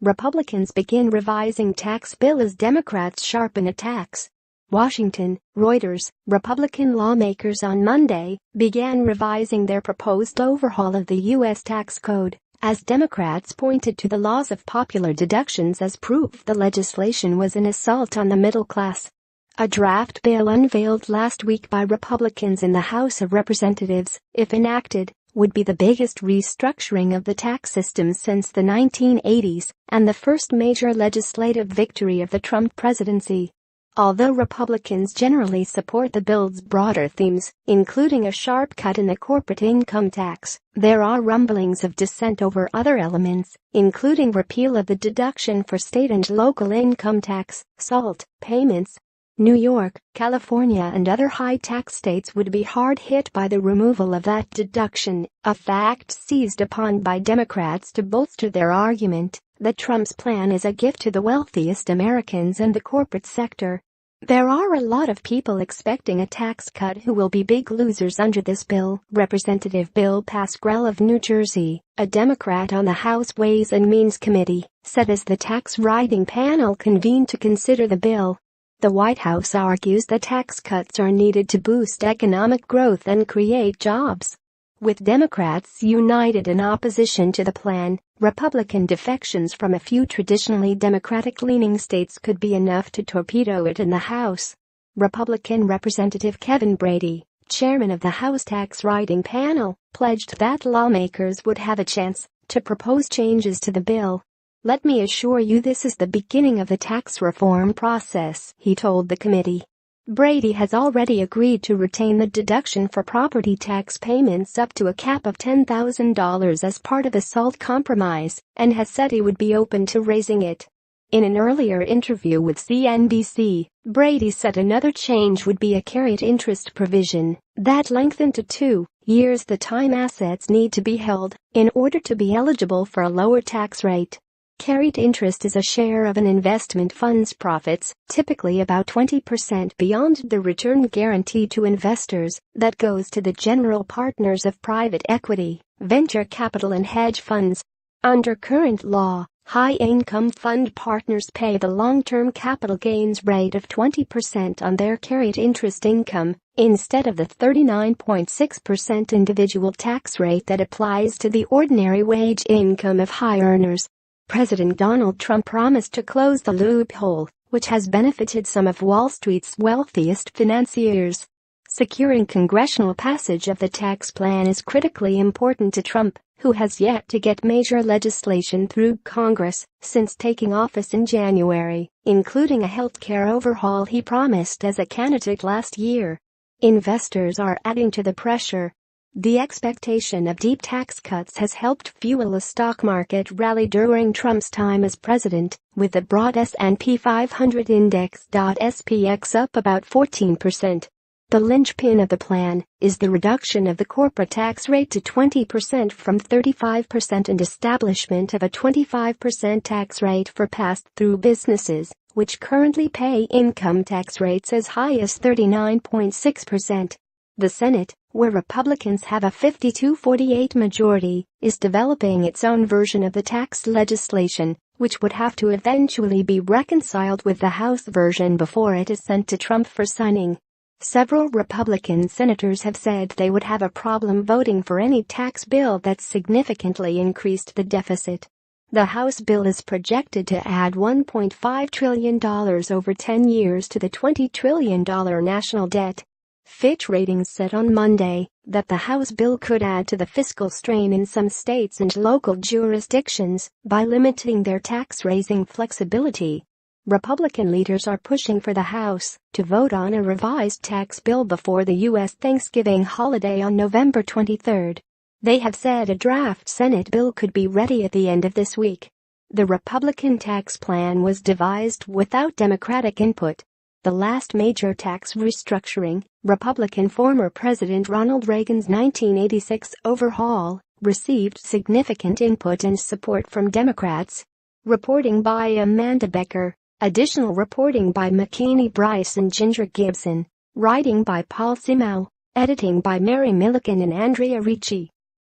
Republicans begin revising tax bill as Democrats sharpen attacks. Washington, Reuters. Republican lawmakers on Monday began revising their proposed overhaul of the U.S. tax code as Democrats pointed to the loss of popular deductions as proof the legislation was an assault on the middle class. A draft bill unveiled last week by Republicans in the House of Representatives, if enacted, would be the biggest restructuring of the tax system since the 1980s and the first major legislative victory of the Trump presidency. Although Republicans generally support the bill's broader themes, including a sharp cut in the corporate income tax, there are rumblings of dissent over other elements, including repeal of the deduction for state and local income tax, SALT, payments. New York, California and other high-tax states would be hard hit by the removal of that deduction, a fact seized upon by Democrats to bolster their argument that Trump's plan is a gift to the wealthiest Americans and the corporate sector. There are a lot of people expecting a tax cut who will be big losers under this bill, Representative Bill Pascrell of New Jersey, a Democrat on the House Ways and Means Committee, said as the tax writing panel convened to consider the bill. The White House argues that tax cuts are needed to boost economic growth and create jobs. With Democrats united in opposition to the plan, Republican defections from a few traditionally Democratic-leaning states could be enough to torpedo it in the House. Republican Representative Kevin Brady, chairman of the House Tax Writing Panel, pledged that lawmakers would have a chance to propose changes to the bill. "Let me assure you this is the beginning of the tax reform process," he told the committee. Brady has already agreed to retain the deduction for property tax payments up to a cap of $10,000 as part of the SALT compromise and has said he would be open to raising it. In an earlier interview with CNBC, Brady said another change would be a carried interest provision that lengthened to 2 years the time assets need to be held in order to be eligible for a lower tax rate. Carried interest is a share of an investment fund's profits, typically about 20% beyond the return guaranteed to investors, that goes to the general partners of private equity, venture capital and hedge funds. Under current law, high-income fund partners pay the long-term capital gains rate of 20% on their carried interest income, instead of the 39.6% individual tax rate that applies to the ordinary wage income of high earners. President Donald Trump promised to close the loophole, which has benefited some of Wall Street's wealthiest financiers. Securing congressional passage of the tax plan is critically important to Trump, who has yet to get major legislation through Congress since taking office in January, including a healthcare overhaul he promised as a candidate last year. Investors are adding to the pressure. The expectation of deep tax cuts has helped fuel a stock market rally during Trump's time as president, with the broad S&P 500 index (SPX) up about 14%. The linchpin of the plan is the reduction of the corporate tax rate to 20% from 35% and establishment of a 25% tax rate for pass-through businesses, which currently pay income tax rates as high as 39.6%. The Senate, where Republicans have a 52-48 majority, is developing its own version of the tax legislation, which would have to eventually be reconciled with the House version before it is sent to Trump for signing. Several Republican senators have said they would have a problem voting for any tax bill that significantly increased the deficit. The House bill is projected to add $1.5 trillion over 10 years to the $20 trillion national debt. Fitch Ratings said on Monday that the House bill could add to the fiscal strain in some states and local jurisdictions by limiting their tax-raising flexibility. Republican leaders are pushing for the House to vote on a revised tax bill before the U.S. Thanksgiving holiday on November 23. They have said a draft Senate bill could be ready at the end of this week. The Republican tax plan was devised without Democratic input. The last major tax restructuring, Republican former President Ronald Reagan's 1986 overhaul, received significant input and support from Democrats. Reporting by Amanda Becker. Additional reporting by McKinney Bryce and Ginger Gibson. Writing by Paul Simao. Editing by Mary Milliken and Andrea Ricci.